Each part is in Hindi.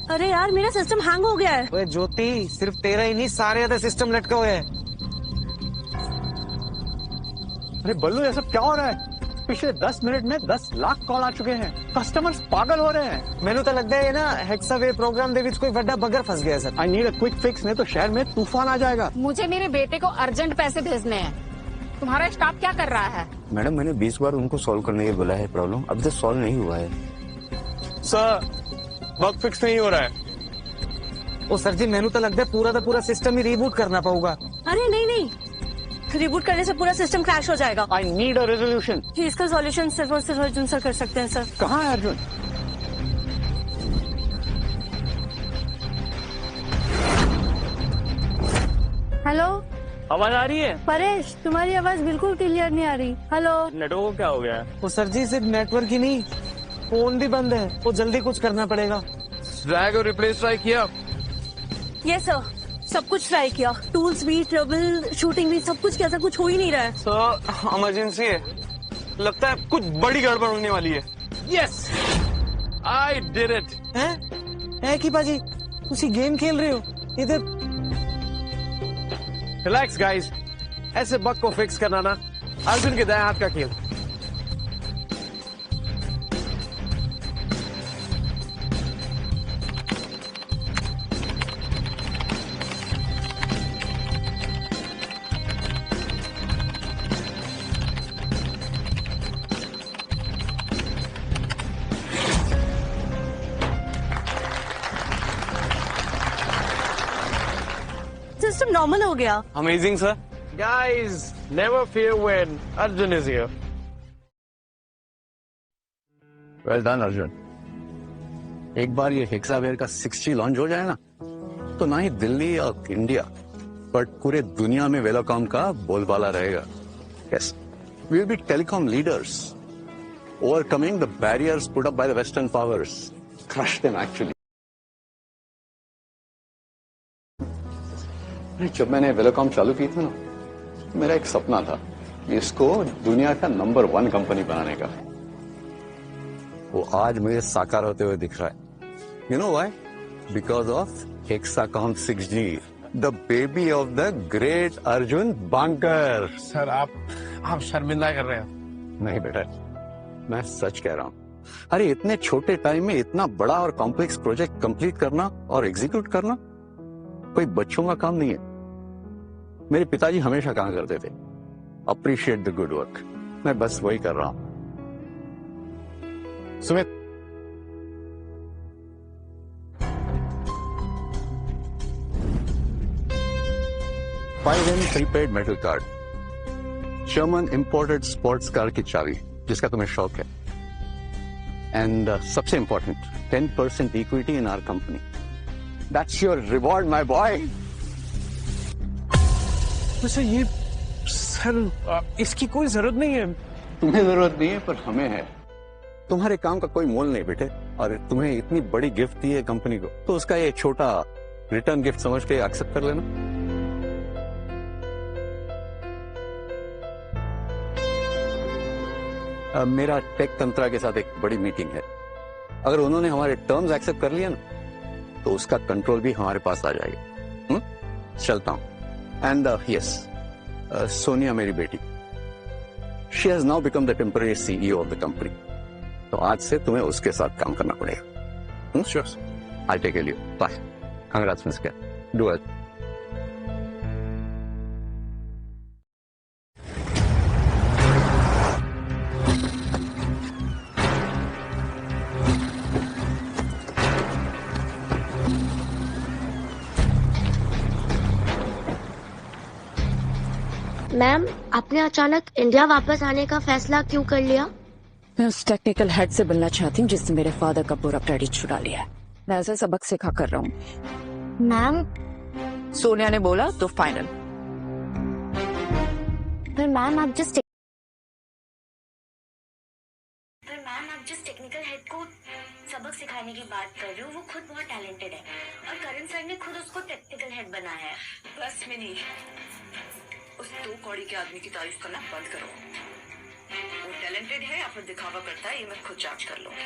अरे यार मेरा सिस्टम हैंग हो गया है। ओए ज्योति, सिर्फ तेरा ही नहीं सारे आधे सिस्टम लटके हुए हैं। अरे बल्लू, ये सब क्या हो रहा है? पिछले 10 मिनट में 10 लाख कॉल आ चुके हैं। कस्टमर्स पागल हो रहे हैं। मैंने तो लगता है ना हेक्सावे प्रोग्राम दे विच कोई बड़ा बगर फंस गया sir. I need a quick fix, नहीं तो शहर में तूफान आ जाएगा। मुझे मेरे बेटे को अर्जेंट पैसे भेजने हैं। तुम्हारा स्टाफ क्या कर रहा है? मैडम, मैंने 20 बार उनको सॉल्व करने के लिए बोला है, प्रॉब्लम अभी तक सॉल्व नहीं हुआ है। सर, बग फिक्स नहीं हो रहा है। ओ सर जी, मैंने तो लगता है पूरा सिस्टम ही रिबूट करना पड़ेगा। अरे नहीं, रिबूट करने से पूरा सिस्टम क्रैश हो जाएगा। I need a resolution. इसका सॉल्यूशन सिर्फ और सिर्फ अर्जुन सर कर सकते हैं सर। कहाँ है अर्जुन? हेलो, आवाज आ रही है? परेश तुम्हारी आवाज बिल्कुल क्लियर नहीं आ रही। हेलो। नेटवर्क को क्या हो गया है? ओ सर जी, सिर्फ नेटवर्क ही नहीं, फोन भी बंद है। वो जल्दी कुछ करना पड़ेगा। ड्रैग और रिप्लेस ट्राई किया? यस सर, सब कुछ ट्राई किया। टूल्स भी, ट्रबल शूटिंग भी, सब कुछ किया सर, कुछ हो ही नहीं रहा है। सर, इमरजेंसी है। लगता है कुछ बड़ी गड़बड़ होने वाली है। Yes, I did it. है कि बाजी, उसी गेम खेल रहे हो इधर? रिलैक्स गाइस, ऐसे बग को फिक्स करना ना अर्जुन के दाएं हाथ का खेल। सिस्टम नॉर्मल हो गया। Amazing sir. Guys, never fear when Arjun is here. Well done Arjun. एक बार ये हेक्सावेयर का 6G लॉन्च हो जाए ना, तो ना ही दिल्ली और इंडिया बट पूरे दुनिया में वेलोकॉम का बोलबाला रहेगा। Yes, we will be telecom leaders, overcoming the barriers put up by the western powers, crush them actually. जब मैंने वेलोकॉम चालू की थी ना, मेरा एक सपना था इसको दुनिया का नंबर 1 कंपनी बनाने का। वो आज मुझे साकार होते हुए दिख रहा है। You know why? Because of Hexacom 6G, the baby of the great Arjun Bankar. Sir, आप शर्मिंदा कर रहे हैं। नहीं बेटा, मैं सच कह रहा हूं। अरे इतने छोटे टाइम में इतना बड़ा और कॉम्प्लेक्स प्रोजेक्ट कंप्लीट करना और एग्जीक्यूट करना कोई बच्चों का काम नहीं है। मेरे पिताजी हमेशा कहा करते थे, अप्रिशिएट द गुड वर्क। मैं बस वही कर रहा हूं। Sumit, prepaid metal card, German imported sports car की चाबी जिसका तुम्हें शौक है, एंड सबसे important 10% equity in our company. That's your reward my boy. वैसे ये सर, इसकी कोई जरूरत नहीं है। तुम्हें जरूरत नहीं है, पर हमें है। तुम्हारे काम का कोई मोल नहीं बेटे, और तुम्हें इतनी बड़ी गिफ्ट दी है कंपनी को, तो उसका ये छोटा रिटर्न गिफ्ट समझ के एक्सेप्ट कर लेना। मेरा टेक तंत्रा के साथ एक बड़ी मीटिंग है। अगर उन्होंने हमारे टर्म्स एक्सेप्ट कर लिया ना, तो उसका कंट्रोल भी हमारे पास आ जाएगा। चलता हूं। एंड यस, सोनिया मेरी बेटी, she has now become the temporary CEO of the company. तो आज से तुम्हें उसके साथ काम करना पड़ेगा। Sure, I take leave. Bye. Congrats mister, do it. Ma'am, आपने अचानक इंडिया वापस आने का फैसला क्यों कर लिया? मैं उस टेक्निकल हेड से मिलना चाहती हूँ जिसने मेरे फादर का पूरा क्रेडिट छुड़ा लिया है। मैं ऐसे सबक सिखा कर रहा हूँ। मैम, सोनिया ने बोला तो फाइनल। पर मैम आप जिस टेक्निकल हेड को सबक सिखाने की बात कर रहे हो, वो खुद बहुत टैलेंटेड है और करण सर ने खुद उसको टेक्निकल हेड बनाया है। बस मिनी, उस 2 कौड़ी के आदमी की तारीफ करना बंद करो। वो टैलेंटेड है या फिर दिखावा करता है, ये मैं खुद जांच कर लूंगी।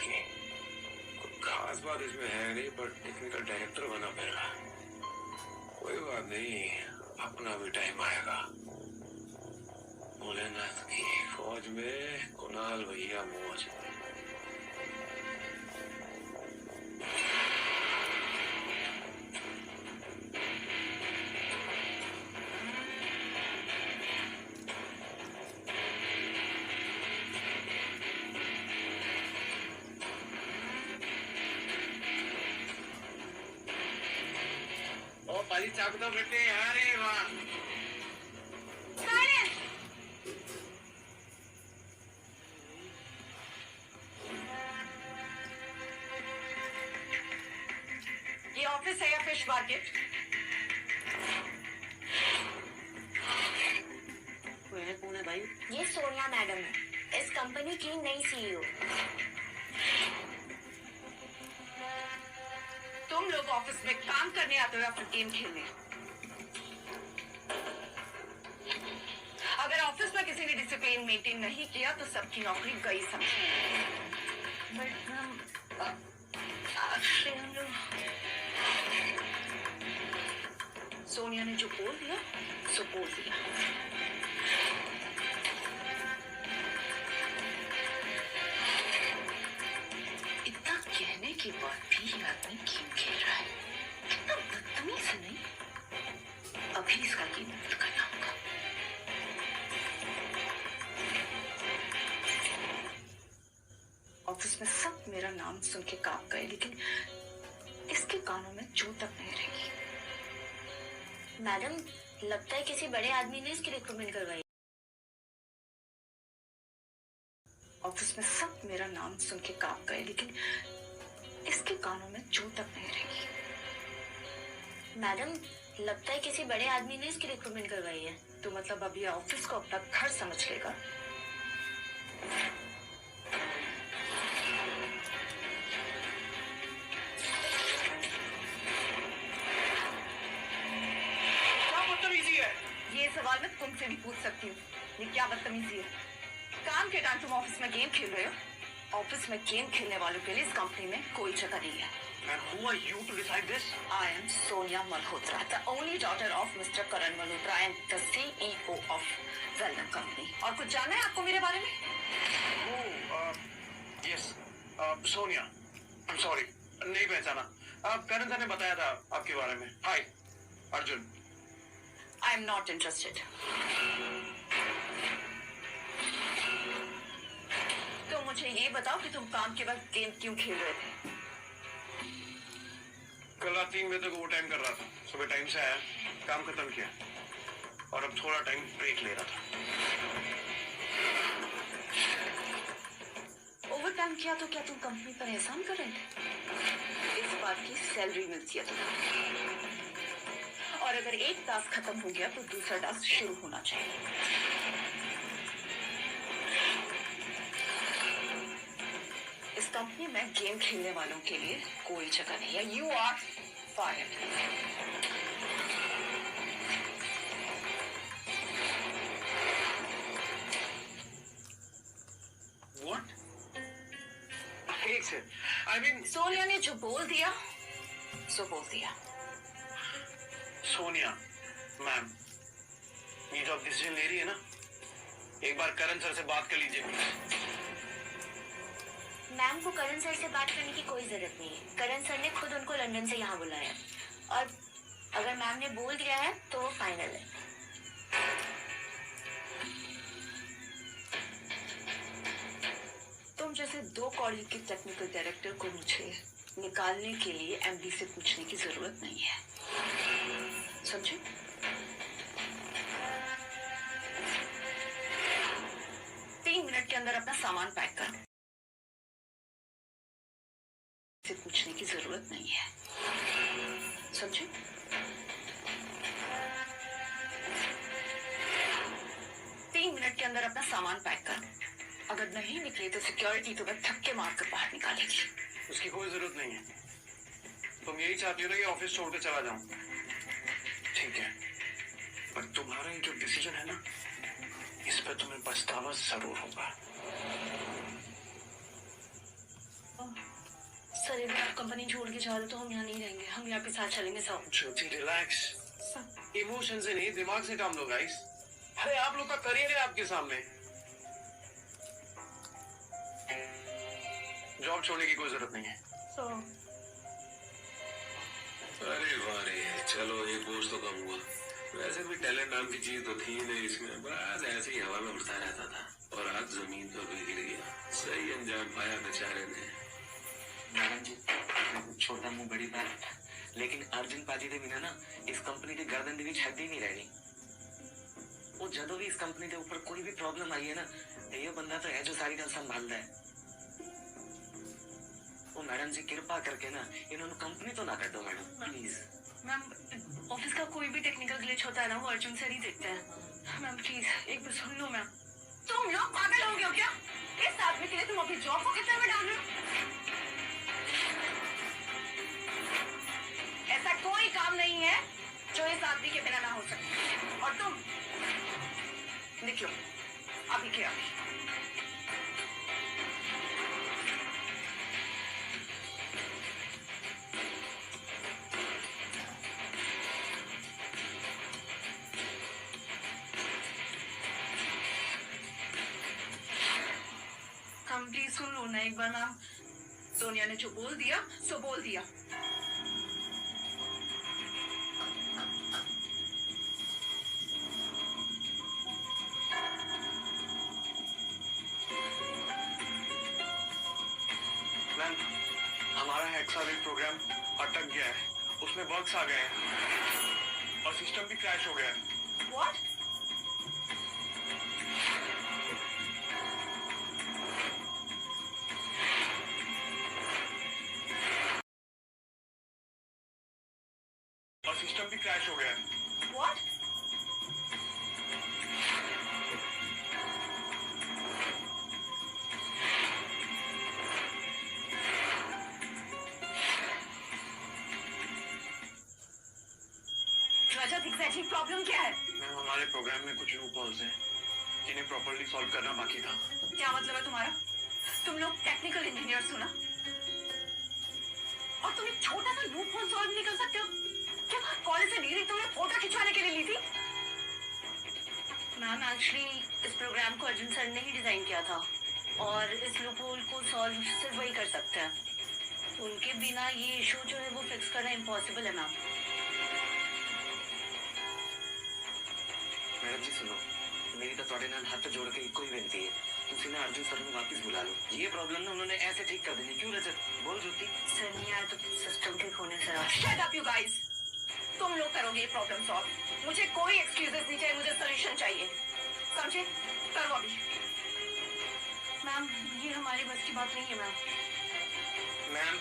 की। कोई खास बात इसमें है नहीं, पर टेक्निकल डायरेक्टर बना मेरा। कोई बात नहीं, अपना भी टाइम आएगा। भोलेनाथ की फौज में कुणाल भैया मौज। चाकू तो बेटे अरे वाह। ये ऑफिस है या फिश मार्केट? कौन है भाई? ये सोनिया मैडम है, इस कंपनी की नई सीईओ। तुम लोग ऑफिस में काम करने आते हो या फिर गेम खेलने? अगर ऑफिस में किसी ने डिसिप्लिन मेंटेन नहीं किया तो सबकी नौकरी गई समझो। सोनिया ने जो बोल दिया सो बोल दिया। इतना कहने के बाद भी ये आदमी गेम खेल रहा है। कितना बदतमीज है नहीं? अभी इसका गेम बंद करना होगा। ऑफिस में सब मेरा नाम सुन के कांप गए, लेकिन इसके कानों में जू तक नहीं रहेगी। मैडम, लगता है किसी बड़े आदमी ने इसकी रिक्रूटमेंट करवाई। ऑफिस में सब मेरा नाम सुन के कांप गए, लेकिन इसके कानों में जू तक नहीं रहेगी। मैडम, लगता है किसी बड़े आदमी ने इसकी रिक्रूटमेंट करवाई है। तो मतलब अब ये ऑफिस को अपना घर समझ लेगा। क्या बदतमीजी है? ये सवाल मैं तुमसे भी पूछ सकती हूँ, ये क्या बदतमीजी है? काम के टाइम तुम ऑफिस में गेम खेल रहे हो। ऑफिस में गेम खेलने वालों के लिए इस कंपनी में कोई जगह नहीं है। And who are you to decide this? I am Sonia Malhotra, the only daughter of Mr. Karan Malhotra and the CEO of Weldon Company. और कुछ जानना है आपको मेरे बारे में? Oh, yes, Sonia. I'm sorry, नहीं पहचाना। करण सर ने बताया था आपके बारे में। Hi, Arjun. I am not interested. तो मुझे ये बताओ कि तुम काम के वक्त गेम क्यों खेल रहे थे? कल रात 3 बजे तक ओवर टाइम कर रहा था। सुबह टाइम से आया, काम खत्म किया और अब थोड़ा टाइम ब्रेक ले रहा था। ओवर टाइम किया तो क्या तुम कंपनी पर एहसान कर रहे थे? इस बात की सैलरी मिलती है तुम्हें, और अगर एक टास्क खत्म हो गया तो दूसरा टास्क शुरू होना चाहिए। इस कंपनी में गेम खेलने वालों के लिए कोई जगह नहीं है। You are fired. What? एक से, I mean, सोनिया ने जो बोल दिया सो बोल दिया। सोनिया, मैम, ये जो आप डिसीजन ले रही है ना, एक बार करण सर से बात कर लीजिए प्लीज। मैम को करण सर से बात करने की कोई जरूरत नहीं है। करण सर ने खुद उनको लंदन से यहाँ बुलाया, और अगर मैम ने बोल दिया है तो वो फाइनल है। तुम जैसे 2 कौड़ी के टेक्निकल डायरेक्टर को मुझे निकालने के लिए एमडी से पूछने की जरूरत नहीं है, समझे? तीन मिनट के अंदर अपना सामान पैक कर। से पूछने की जरूरत नहीं है, समझे? तीन मिनट के अंदर अपना सामान पैक कर। अगर नहीं निकले तो सिक्योरिटी तुम्हें धक्के मारकर बाहर निकालेगी। उसकी कोई जरूरत नहीं है। तुम यही चाहती हो ना कि ऑफिस छोड़ के चला जाऊं? ठीक है, पर तुम्हारा ये जो डिसीजन है ना, इस पर तुम्हें पछतावा जरूर होगा। सर यदि आप कंपनी छोड़ के जा रहे हो तो हम यहाँ नहीं रहेंगे, हम यहाँ आपके साथ चलेंगे सब। ज्योति रिलैक्स, इमोशन से नहीं दिमाग से काम लो गाइस। अरे आप लोग का करियर है आपके सामने, जॉब छोड़ने की कोई जरूरत नहीं है। अरे वाह रे, चलो एक बोझ तो कम हुआ। वैसे भी टैलेंट नाम की चीज तो थी नहीं इसमें, बस ऐसे ही हवा में उड़ता रहता था और आज जमीन पर भी गिर गया। सही अंजाम पाया बेचारे ने। मैडम जी छोटा मुंह बड़ी बात, लेकिन अर्जुन पाजी दे बिना ना इस कंपनी की गर्दन दी विच हड्डी नहीं रहनी। वो जदों भी इस कंपनी के ऊपर कोई भी प्रॉब्लम आई है ना, ये बंदा तो है जो सारी गल संभालता है। वो मैडम जी कृपा करके ना इन्होंने कंपनी तो ना कर दो मैडम, प्लीज। मैम ऑफिस का कोई भी टेक्निकल ग्लिच होता है ना, वो अर्जुन सर ही देखते हैं। मैम प्लीज एक बार सुन लो मैम। तुम लोग पागल हो गए हो क्या? इस आदमी के लिए तुम अपनी जॉब को खतरे में डाल रहे हो? ऐसा कोई काम नहीं है जो इस आदमी के बिना ना हो सके। और तुम निकलो अभी के अभी। हम प्लीज सुन लो ना एक बार मैम। सोनिया ने जो बोल दिया सो बोल दिया। मैम हमारा हेक्सावेट प्रोग्राम अटक गया है, उसमें बग्स आ गए हैं और सिस्टम भी क्रैश हो गया है। व्हाट? और सिस्टम भी क्रैश हो गया है। व्हाट? रजत एग्जैक्टली प्रॉब्लम क्या है? मैम हमारे प्रोग्राम में कुछ लूप होल्स हैं जिन्हें प्रॉपर्ली सॉल्व करना बाकी था। क्या मतलब है तुम्हारा? तुम लोग टेक्निकल इंजीनियर हो ना, और तुम एक छोटा सा लूप होल सॉल्व नहीं कर सकते हो? क्या कॉलेज से डिग्री तुमने फोटो खिंचवाने के लिए ली थी? मैम एक्चुअली इस प्रोग्राम को अर्जुन सर ने ही डिजाइन किया था और इस लूपहोल को सॉल्व सिर्फ वही कर सकते हैं। उनके बिना ये इशू जो है वो फिक्स करना इम्पॉसिबल है मैम। मैडम जी सुनो, मेरी तो ਤੁਹਾਡੇ ਨਾਲ हाथ जोड़ के इको ही बेनती है, तुसी ना अर्जुन सर को वापस बुला लो। ये प्रॉब्लम ना उन्होंने ऐसे ठीक कर देनी। क्यों रजत? बोल ज्योति। सर नहीं आया तो सिस्टम ठीक होने से शट अप यू गाइस। तुम लोग करोगे ये प्रॉब्लम सॉल्व। मुझे कोई एक्सक्यूजेस नहीं चाहिए, मुझे सॉल्यूशन चाहिए, समझे? करो अभी। मैम ये हमारी बस की बात नहीं है मैम। मैम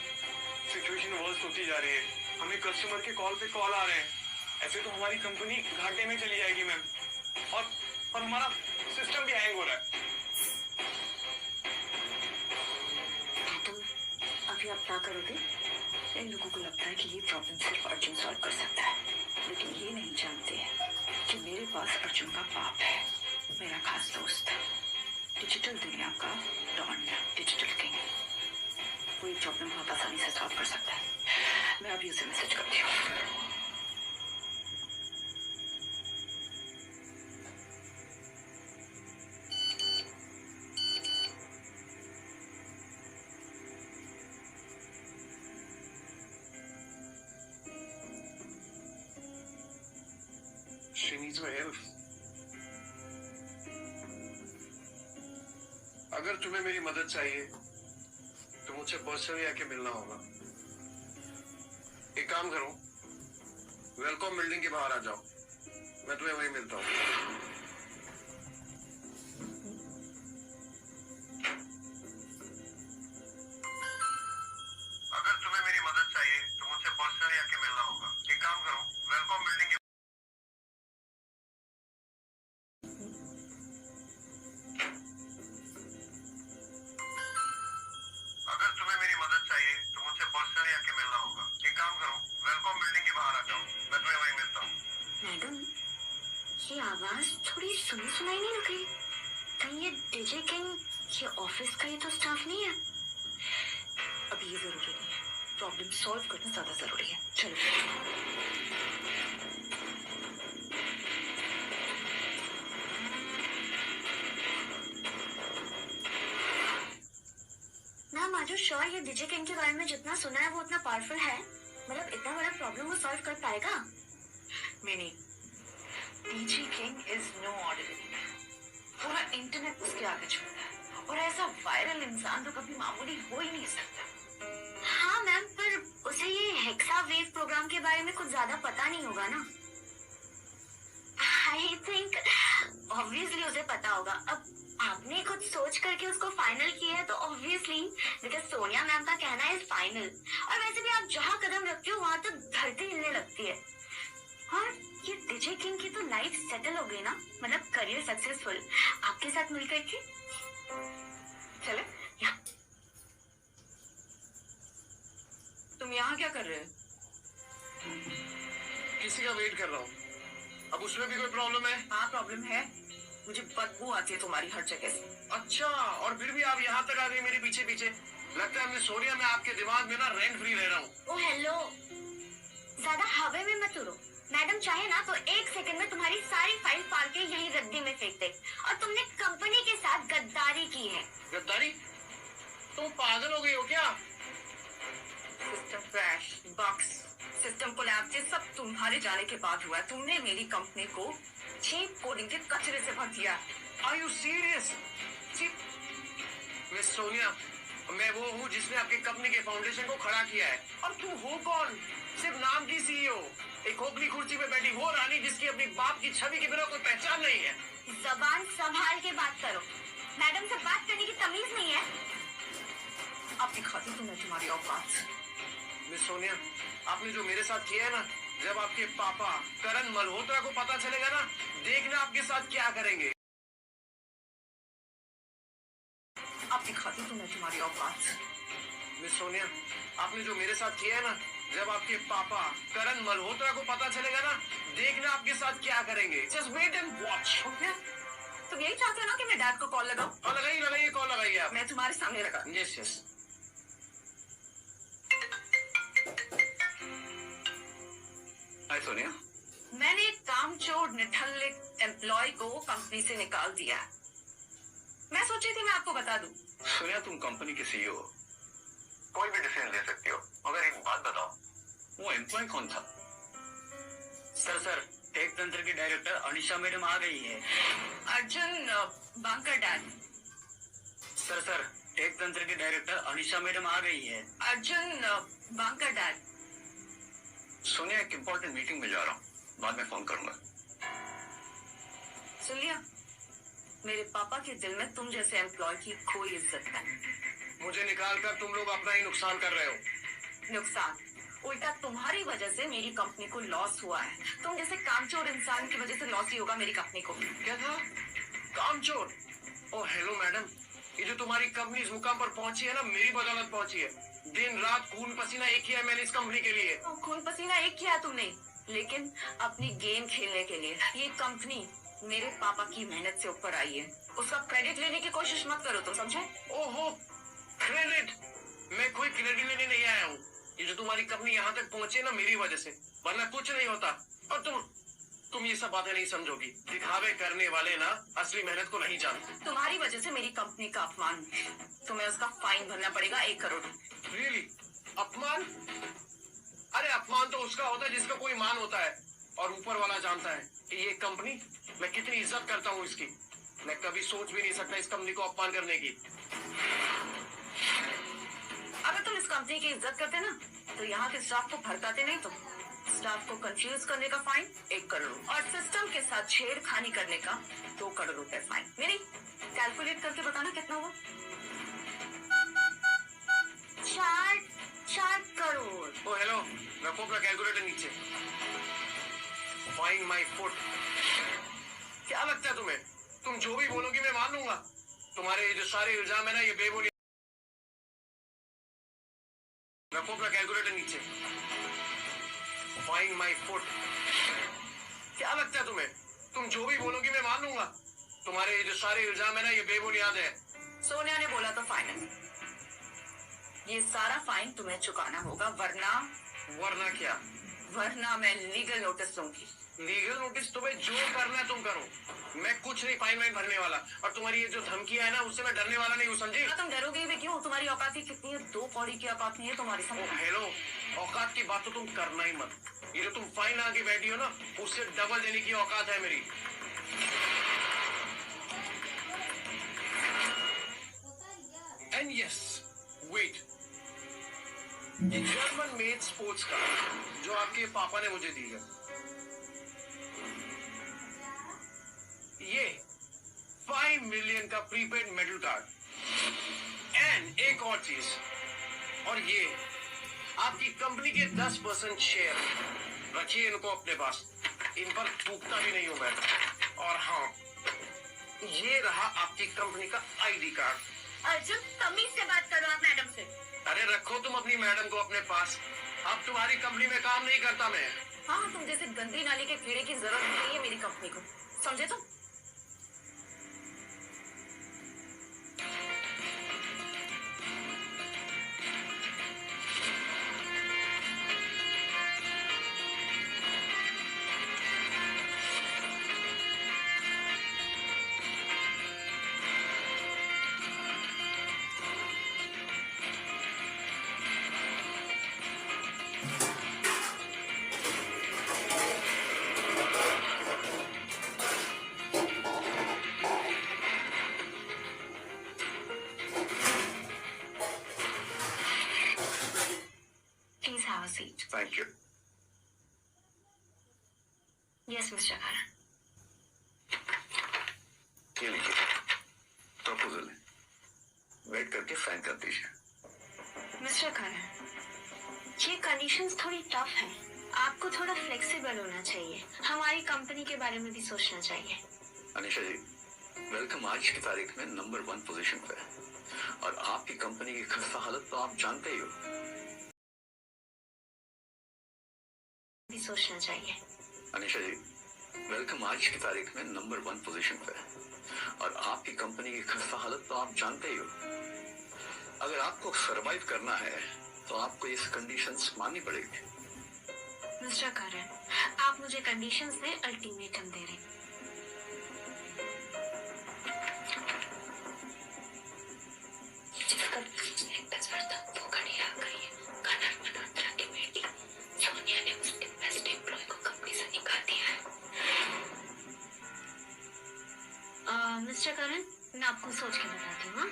सिचुएशन वर्स्ट होती जा रही है, हमें कस्टमर के कॉल पे कॉल आ रहे हैं। ऐसे तो हमारी कंपनी घाटे में चली जाएगी मैम, और हमारा सिस्टम भी हैंग हो रहा है। तुम अभी आप क्या करोगे? इन लोगों को लगता है कि ये प्रॉब्लम सिर्फ अर्जुन सॉल्व कर सकता है, लेकिन ये नहीं जानते कि मेरे पास अर्जुन का बाप है, मेरा खास दोस्त, डिजिटल दुनिया का डॉन, डिजिटल किंग। वो ये प्रॉब्लम बहुत आसानी से सॉल्व कर सकता है। मैं अभी उसे मैसेज करती हूँ। She needs my help. अगर तुम्हें मेरी मदद चाहिए तो मुझसे पर्सनली आके मिलना होगा। एक काम करो, वेलकम बिल्डिंग के बाहर आ जाओ, मैं तुम्हें वहीं मिलता हूँ। अगर तुम्हें मेरी मदद चाहिए तो मुझसे पर्सनली आके मिलना होगा। एक काम करो, वेलकम बिल्डिंग के मैडम ये आवाज थोड़ी सुनी सुनाई नहीं लग रही? कहीं ये डीजे किंग ये ऑफिस का ही तो स्टाफ नहीं है? अभी ये जरूरी नहीं है। प्रॉब्लम सॉल्व करना ज्यादा जरूरी है। चलो। मैम आर यू श्योर ये डीजे किंग के बारे में जितना सुना है वो उतना पावरफुल है? मतलब इतना बड़ा प्रॉब्लम वो सॉल्व कर पाएगा? Mini, DJ king is no ordinary. पूरा इंटरनेट उसके आगे झुकता है और ऐसा वायरल इंसान तो कभी मामूली हो ही नहीं सकता। हाँ मैम, पर उसे ये हेक्सा वेव प्रोग्राम के बारे में कुछ ज्यादा पता नहीं होगा ना? आई थिंक ऑब्वियसली उसे पता होगा। अब आपने कुछ सोच करके उसको फाइनल किया है तो ऑब्वियसली, बिकॉज सोनिया मैम का कहना है फाइनल। और वैसे भी आप जहाँ कदम रखते हो वहां तो धरती हिलने लगती है। और ये डीजे किंग की तो लाइफ सेटल हो गई ना, मतलब करियर सक्सेसफुल आपके साथ मिलकर के। चलो यहाँ। तुम यहाँ क्या कर रहे हो? किसी का वेट कर रहा हूँ। अब उसमें भी कोई प्रॉब्लम है? हाँ प्रॉब्लम है, मुझे बदबू आती है तुम्हारी हर जगह से। अच्छा, और फिर भी आप यहाँ तक आ गई मेरे पीछे पीछे। लगता है मुझे सोनिया, मैं आपके दिमाग में ना रेंट फ्री रह रहा हूँ। ओ हेलो, ज्यादा हवा में मत उड़ो। मैडम चाहे ना तो 1 सेकंड में तुम्हारी सारी फाइल फाड़ के यही रद्दी में फेंक दे। और तुमने कंपनी के साथ गद्दारी की है। गद्दारी? तुम पागल हो गई हो क्या? System crash, bugs, system collapse, ये सब तुम्हारे जाने के बाद हुआ है। तुमने मेरी कंपनी को चीप कोडिंग के कचरे से भर दिया। Are you serious? Miss Sonia, मैं वो हूँ जिसने आपकी कंपनी के फाउंडेशन को खड़ा किया है। और तुम हो कौन? सिर्फ नाम की सीईओ, एक खोखली कुर्सी पे बैठी वो रानी जिसकी अपनी बाप की छवि के बिना कोई पहचान नहीं है। जबान संभाल के बात करो। मैडम से बात करने की तमीज नहीं है। अब दिखाती तुम्हें तुम्हारी औकात। मिस सोनिया, आपने जो मेरे साथ किया है ना, जब आपके पापा करण मल्होत्रा को पता चलेगा ना, देखना आपके साथ क्या करेंगे। अब दिखाती तुम्हें तुम्हारी औकात। मिस सोनिया, आपने जो मेरे साथ किया है ना, जब आपके पापा करण मल्होत्रा को पता चलेगा ना, देखना आपके साथ क्या करेंगे। Just wait and watch. Okay? तुम यही चाहते हो ना कि मैं डैड को कॉल लगाऊं? हाँ, लगाइए कॉल लगाइए आप। मैं तुम्हारे सामने लगा। Yes yes. हाय सोनिया। मैंने एक कामचोर निठल्ले एम्प्लॉय को कंपनी से निकाल दिया। मैं सोची थी मैं आपको बता दूं। सोनिया, तुम कंपनी के सीईओ हो, कोई भी डिसीजन ले सकती हो, मगर एक बात बताओ, वो एम्प्लॉय कौन था? सर टेक तंत्र की डायरेक्टर अनिशा मैडम आ गई है। अर्जुन बांकर डैड। सर टेक तंत्र की डायरेक्टर अनिशा मैडम आ गई है। अर्जुन बांकर डैड। सोनिया, एक इम्पोर्टेंट मीटिंग में जा रहा हूँ, बाद में फोन करूंगा। सुन लिया, मेरे पापा के दिल में तुम जैसे एम्प्लॉय की कोई इज्जत नहीं। मुझे निकाल कर तुम लोग अपना ही नुकसान कर रहे हो। नुकसान? उल्टा तुम्हारी वजह से मेरी कंपनी को लॉस हुआ है। तुम जैसे कामचोर इंसान की वजह से लॉस ही होगा मेरी कंपनी को। क्या था? कामचोर? ओह हेलो मैडम, ये जो तुम्हारी कंपनी इस मुकाम पर पहुंची है ना, मेरी बदौलत पहुंची है। दिन रात खून पसीना एक किया है मैंने इस कंपनी के लिए। खून पसीना एक किया तुमने, लेकिन अपनी गेम खेलने के लिए। ये कंपनी मेरे पापा की मेहनत से ऊपर आई है, उसका क्रेडिट लेने की कोशिश मत करो, तुम समझे? ओहो, क्रेडिट? मैं कोई क्रेडिट लेने नहीं आया हूँ। ये जो तुम्हारी कंपनी यहाँ तक पहुंची है ना, मेरी वजह से, वरना कुछ नहीं होता। और तुम ये सब बातें नहीं समझोगी। दिखावे करने वाले ना असली मेहनत को नहीं जानते। तुम्हारी वजह से मेरी कंपनी का अपमान, तुम्हें उसका फाइन भरना पड़ेगा 1 करोड़। रियली? अपमान? अरे अपमान तो उसका होता है जिसका कोई मान होता है, और ऊपर वाला जानता है कि ये कंपनी, मैं कितनी इज्जत करता हूँ इसकी। मैं कभी सोच भी नहीं सकता इस कंपनी को अपमान करने की। अगर तुम इस कंपनी की इज्जत करते ना, तो यहाँ के स्टाफ को भड़काते नहीं। तुम स्टाफ को कंफ्यूज करने का फाइन 1 करोड़, और सिस्टम के साथ छेड़खानी करने का 2 करोड़ रुपए फाइन। मेरी कैलकुलेट करके बताना कितना हुआ? 4 करोड़। ओ हेलो, रखो अपना कैलकुलेटर नीचे। Find my foot. क्या लगता है तुम्हें? तुम जो भी बोलोगी मैं मान लूंगा? तुम्हारे ये जो सारे इल्जाम है ना, ये बेबुनियाद। रखो अपना कैलकुलेटर नीचे। Find my foot. क्या लगता है तुम्हें? तुम जो भी बोलोगी मैं मान लूंगा? तुम्हारे ये जो सारे इल्जाम है ना, ये बेबुनियाद है। सोनिया ने बोला तो फाइनल। ये सारा फाइन तुम्हें चुकाना होगा, वरना क्या? वरना मैं लीगल नोटिस दूंगी। लीगल नोटिस तुम्हें जो करना है तुम करो, मैं कुछ नहीं फाइन वाइन भरने वाला। और तुम्हारी ये जो धमकियां है ना, उससे मैं डरने वाला नहीं हूँ, समझी? तुम डरोगे भी क्यों? तुम्हारी औकात ही कितनी है? 2 कौड़ी की औकात नहीं है तुम्हारी, समझ? हेलो, औकात की बात तो तुम करना ही मत। ये जो तुम फाइन आके बैठी हो ना, उससे डबल देने की औकात है मेरी। एंड यस, वेट, ये जर्मन मेड स्पोर्ट्स कार जो आपके पापा ने मुझे दी है, ये 5 मिलियन का प्रीपेड मेडल कार्ड। एंड एक और चीज, और ये आपकी कंपनी के 10% शेयर, रखिए इनको अपने पास, इन पर थूकता भी नहीं हूं मैं। और हाँ, ये रहा आपकी कंपनी का आईडी कार्ड। अर्जुन, तमीज से बात करो आप मैडम से। अरे रखो तुम अपनी मैडम को अपने पास, अब तुम्हारी कंपनी में काम नहीं करता मैं। हाँ, तुम जैसे गंदी नाली के कीड़े की जरूरत नहीं है मेरी कंपनी को, समझे तुम? Please have a seat. Thank you. Yes, Mr. Karan. ये लीजिए प्रपोजल है, वेट करके साइन कर दीजिए। मिस्टर करण, ये कंडीशंस थोड़ी टफ हैं। आपको थोड़ा फ्लेक्सिबल होना चाहिए। हमारी कंपनी के बारे में भी सोचना चाहिए। अनिशा जी, वेलकम आज की तारीख में नंबर 1 पोजीशन पे है, और आपकी कंपनी की खस्ता हालत तो आप जानते ही हो। भी सोचना चाहिए। अनिशा जी, वेलकम आज की तारीख में नंबर 1 पोजीशन पे है, और आपकी कंपनी की खस्ता हालत तो आप जानते ही हो। अगर आपको सरवाइव करना है तो आपको इस कंडीशंस माननी पड़ेगी। मिस्टर करण, आप मुझे कंडीशंस में अल्टीमेटम दे रहे हैं। जिसका वो घड़ी आ गई है। करण मल्होत्रा की बेटी सोनिया ने उसके बेस्ट एम्प्लॉय को कंपनी से निकाल दिया है। मिस्टर करण, मैं आपको सोच के बताती हूँ।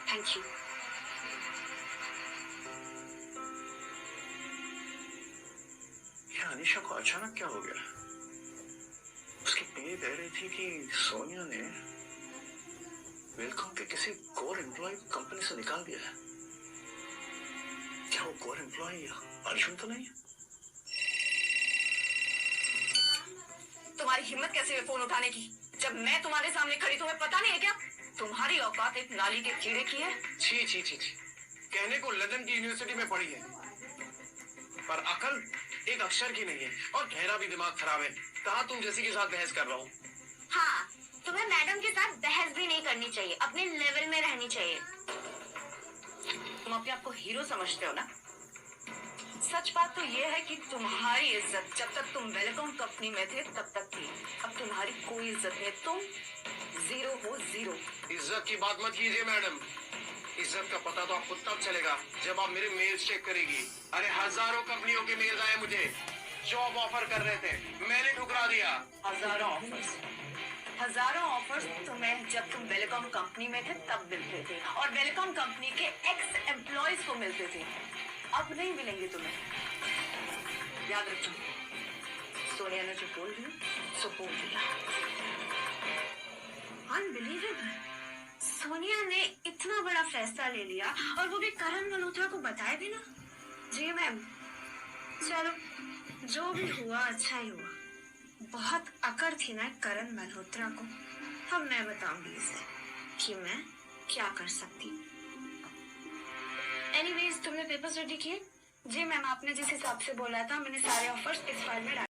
Thank you. अनिशा को अचानक क्या हो गया? उसकी पीए कह रही थी कि सोनिया ने वेलकम के किसी कोर एम्प्लॉय को कंपनी से निकाल दिया है। क्या वो कोर एम्प्लॉय अर्जुन तो नहीं है? तुम्हारी हिम्मत कैसे है फोन उठाने की? जब मैं तुम्हारे सामने खड़ी, तुम्हें पता नहीं है क्या? तुम्हारी औकात एक नाली के कीड़े की है। छी छी छी छी, कहने को लंदन की यूनिवर्सिटी में पढ़ी है, पर अकल एक अक्षर की नहीं है, और गहरा भी दिमाग खराब है। कहा तुम जैसी के साथ बहस कर रहा हूँ। हाँ, तुम्हें मैडम के साथ बहस भी नहीं करनी चाहिए, अपने लेवल में रहनी चाहिए। तुम अपने आप को हीरो समझते हो ना? सच बात तो ये है कि तुम्हारी इज्जत जब तक तुम वेलकम कंपनी में थे तब तक थी। अब तुम्हारी कोई इज्जत नहीं, तुम जीरो हो, जीरो। इज्जत की बात मत कीजिए मैडम, इज्जत का पता तो आपको तब चलेगा जब आप मेरे मेल चेक करेगी। अरे हजारों कंपनियों के मेल आए मुझे, जॉब ऑफर कर रहे थे, मैंने ठुकरा दिया। हजारों ऑफर्स तुम्हें जब तुम वेलकम कंपनी में थे तब मिलते थे, और वेलकम कंपनी के एक्स एम्प्लॉयज को मिलते थे। अब नहीं मिलेंगे तुम्हें, याद रखो। सोनिया ने जो बोल दिया सो बोल दिया। अनबिलीवेबल, सोनिया ने इतना बड़ा फैसला ले लिया, और वो भी करण मल्होत्रा को बताए भी ना। जी मैम, चलो जो भी हुआ अच्छा ही हुआ। बहुत अकड़ थी ना करण मल्होत्रा को। अब मैं बताऊंगी इसे कि मैं क्या कर सकती हूँ। एनीवेज, तुमने पेपर्स रेडी किए? जी मैम, आपने जिस हिसाब से बोला था मैंने सारे ऑफर्स इस फाइल में डाले।